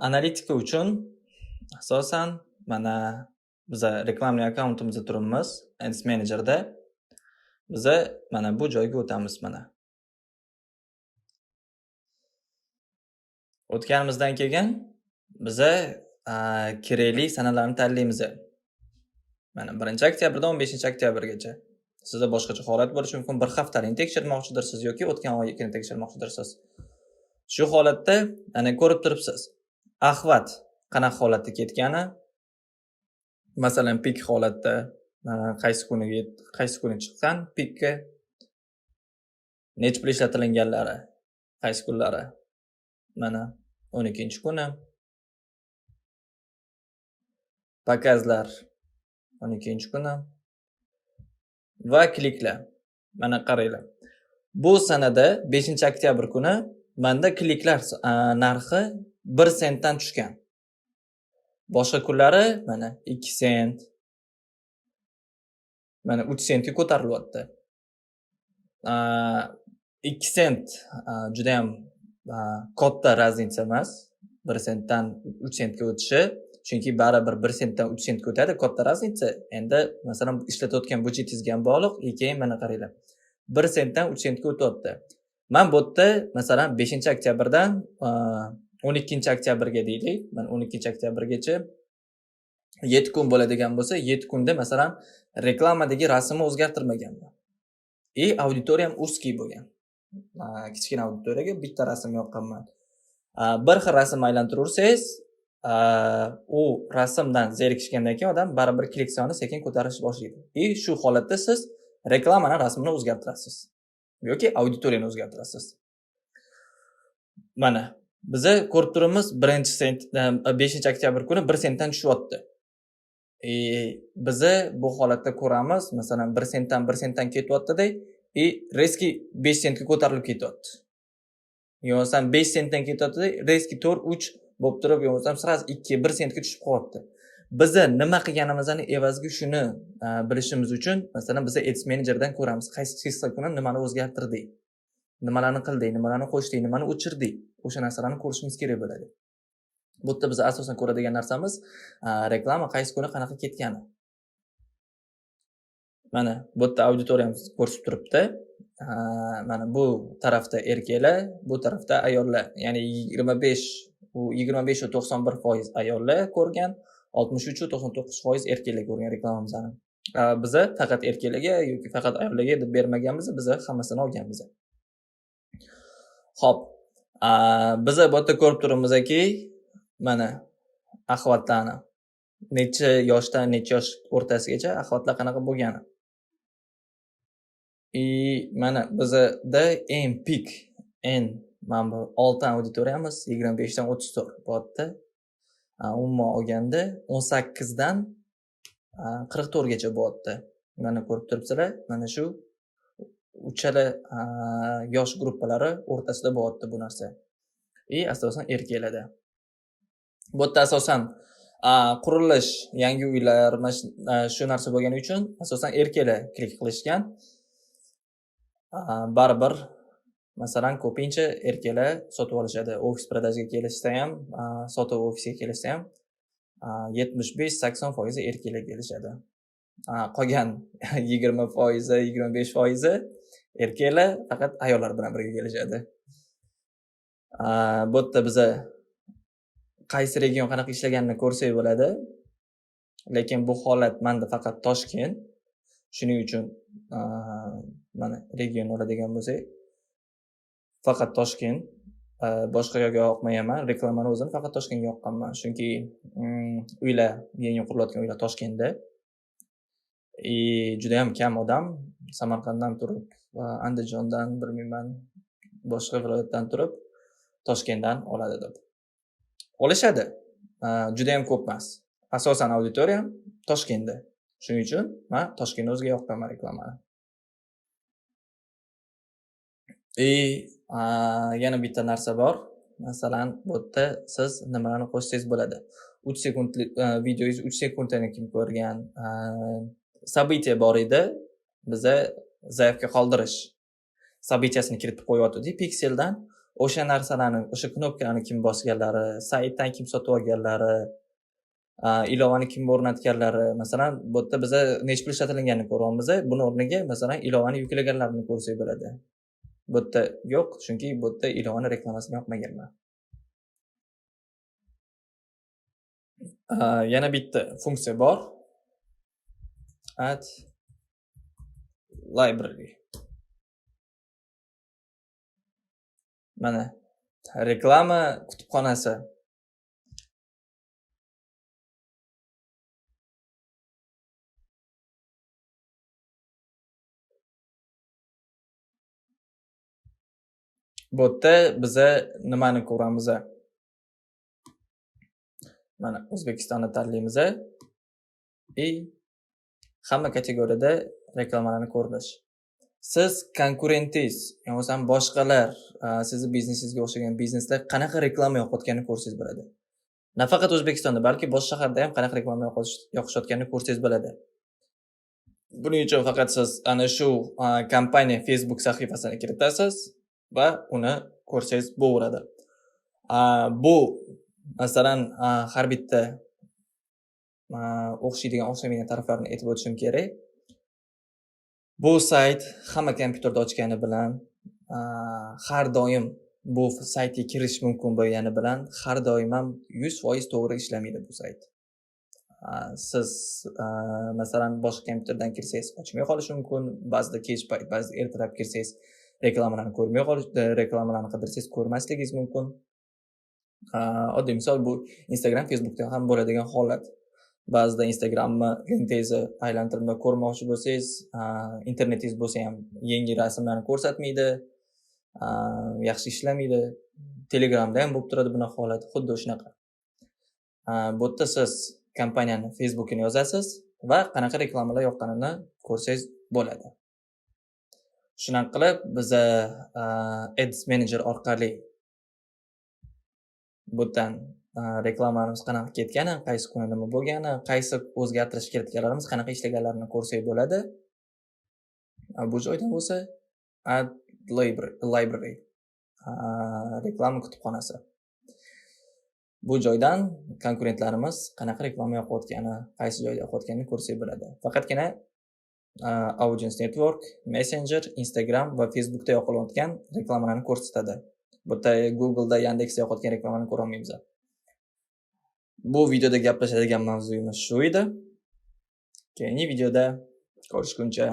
Analitika uchun asosan mana biza reklamniy akkauntimizda turibmiz, Ads Managerda. Biza mana bu joyga o'tamiz mana. O'tganimizdan keyin biza kerakli sanalarni tanlaymiz. Mana 1-oktyabrdan 15-oktyabrgacha. Sizda boshqacha holat bo'lishi mumkin. Bir haftalik tekshirmoqchidirsiz yoki o'tgan oyni tekshirmoqchidirsiz. Shu holatda ana ko'rib turibsiz. Ahvat qanaqa holatda ketgani? Masalan, pik holatda qaysi kuni chiqqan pikka necha pul ishlatilinganlari, qaysi kunlari? Mana 12-kuni. Pakazlar 12-kuni va kliklar. Mana qaranglar. Bu sanada 5-oktyabr kuni menda kliklar narxi 1 sentdan tushgan. Boshqa kunlari mana 2 sent, mana 3 sentga ko'tarilyapti. 2 sent juda ham katta raznica emas. 1 sentdan 3 sentga o'tishi, chunki baribir 1 sentdan 3 sentga o'tadi, katta raznica. Endi masalan ishlatayotgan budjetingizga ham bog'liq. Keyin mana qaranglar. 1 sentdan 3 sentga o'tyapti. Men bu yerda masalan 5-oktyabrdan 12-oktyabrga deylik. Men 12-oktyabrgacha 7 kun bo'ladigan bo'lsa, 7 kunda masalan reklamadagi rasmni o'zgartirmaganman. Auditoriyam узкий bo'lgan. Kichkina auditoriyaga bitta rasm yoqqanman. Bir xil rasm aylantirursangiz, u rasmdan zerikishgandan keyin odam baribir klik soni sekin ko'tarilish boshlaydi. Shu holatda siz reklamaning rasmini o'zgartirasiz yoki auditoriyani o'zgartirasiz. Mana biza ko'rib turibmiz 5-oktyabr kuni 1 sentdan tushyapti. Biza bu holatda ko'ramiz, masalan 1 sentdan ketyapti-da, reski 5 sentga ko'tarilib ketyapti. Yo'qsa 5 sentdan ketyapti-da, reski 4-3 bo'lib turib, yo'qsa sraz 2-1 sentga tushib qolyapti. Biza nima qilganimizni evaziga shuni bilishimiz uchun, masalan biza Ads Managerdan ko'ramiz, qaysi chizsa kuni nimani o'zgartirdik, nimalarni qildik, nimalarni qo'shdik, nimani o'chirdik. O'sha narsalarni ko'rishimiz kerak bo'ladi. Bu yerda biz asosan ko'radigan narsamiz reklama qaysi kuni qanaqa ketgani. Mana bu yerda auditoriyamiz ko'rsatib turibdi. Mana bu tarafda erkaklar, bu tarafda ayollar. Ya'ni 25 va 91% ayollar ko'rgan, 63 va 99% erkaklar ko'rgan reklamamizni. Biza faqat erkaklarga yoki faqat ayollarga deb bermaganmiz, biza hammasini olganmiz. Xo'p, biza bu yerda ko'rib turibmizki, mana ahvatlarni necha yoshdan necha yosh o'rtasigacha ahvatlar qanaqa bo'lgani. Mana bizda eng pik, mana bu oltin auditoriyamiz 25 dan 34 bo'lyapti. Umuman olganda 18 dan 44 gacha bo'lyapti. Mana ko'rib turibsizlar, mana shu uchala yosh gruppalari o'rtasida bo'lyapti bu narsa. Asosan erkaklarda. Bu yerda asosan qurilish, yangi uylar, shu narsa bo'lgani uchun asosan erkaklar klik qilishgan. Baribir masalan ko'pincha erkaklar sotib olishadi. Ofis продажаga kelishsa ham, sotuv ofisiga kelishsa ham 75-80% erkaklar kelishadi. Qolgan 20%, 25% erkaklar faqat ayollar bilan birga kelishadi. Bu yerda biza qaysi region qanaqa ishlaganini ko'rsak bo'ladi. Lekin bu holat menda faqat Toshkent. Shuning uchun mana region oladigan bo'lsak, faqat Toshkent, boshqa joyga yoqmayman. Reklamani o'zini faqat Toshkentga yoqqanman. Chunki uylar, yangi qurilayotgan uylar Toshkentda. Juda ham kam odam Samarqanddan turib, Andijondan, bilmayman, boshqa viloyatdan turib Toshkentdan oladi deb. Olishadi. Juda ham ko'p emas. Asosan auditoriya Toshkentda. Shuning uchun men Toshkentni o'ziga yoqqanman reklamani. Yana bitta narsa bor. Masalan, bu yerda siz nimalarni qo'shsangiz bo'ladi. 3 sekundlik videoingiz 3 sekunddan kim ko'rgan, sabitiya bor edi. Biza zaifga qoldirish sabitiyasini kiritib qo'yayotdik pikseldan. o'sha narsalarni, o'sha knopkalarni kim bosganlari, saytdan kim sotib olganlari, ilovani kim o'rnatganlari, masalan, bu yerda biza necha pul ishlatilganini ko'ryapmiz. Buni o'rniga masalan ilovani yuklaganlarini ko'rsak bo'ladi. Bu yerda yo'q, chunki bu yerda ilovani reklamasini yoqmaganman. Yana bitta funksiya bor. Add library. Mana reklama kutubxonasi. Bu yerda biza nimani ko'ramiz? Mana O'zbekistonni tanlaymiz va hamma kategoriyada reklamalarni ko'rish. Siz konkurentingiz, ya'ni bo'lmasam boshqalar sizni biznesingizga o'xshagan bizneslar qanaqa reklama yoqayotganini ko'rsangiz bo'ladi. Nafaqat O'zbekistonda, balki boshqa shaharda ham qanaqa reklama yoqishayotganini ko'rsangiz bo'ladi. Buning uchun faqat siz ana shu kompaniya Facebook sahifasini kiritasiz va uni ko'rsangiz bo'laveradi. Bu masalan har bitta o'xshaydigan o'xshamaydigan taraflarni aytib o'tishim kerak. Bu sayt hamma kompyuterda ochgani bilan, har doim bu saytga kirish mumkin bo'lgani bilan, har doim ham 100% to'g'ri ishlamaydi bu sayt. Siz masalan boshqa kompyuterdan kirsangiz ochmay qolishi mumkin, ba'zida kech payt, ba'zida ertalab kirsangiz reklamalarni ko'rmay qolish, reklamalarni qidirsangiz ko'rmasligingiz mumkin. Oddiy misol bu Instagram, Facebookda ham bo'ladigan holat. Ba'zida Instagramni linkingizni aylantirib ko'rmoqchi bo'lsangiz, internetingiz bo'lsa ham yangi rasmlarni ko'rsatmaydi, yaxshi ishlamaydi. Telegramda ham bo'lib turadi bunaqa holat, xuddi shunaqa. Bu yerda siz kompaniyani Facebookini yozasiz va qanaqa reklamalar yoqqanini ko'rsangiz bo'ladi. Shunaqa qilib biza Ads Manager orqali bu yerdan reklamalarimiz qanaqa ketgani, qaysi kuni nima bo'lgani, qaysi o'zgartirish kiritganlarimiz qanaqa ishlaganlarini ko'rsak bo'ladi. Bu joyda bo'lsa Add Library, reklama kutubxonasi. Bu joydan konkurentlarimiz qanaqa reklama yoqayotgani, qaysi joyda yoqayotganini ko'rsak bo'ladi. Faqatgina Audience Network, Messenger, Instagram va Facebookda yoqilayotgan reklamalarni ko'rsatadi. Bu yerda Google'da, Yandexda yoqayotgan reklamalarni ko'ra olmaymiz. Bu videoda gaplashadigan mavzuyimiz shu edi. Keyingi videoda ko'rishguncha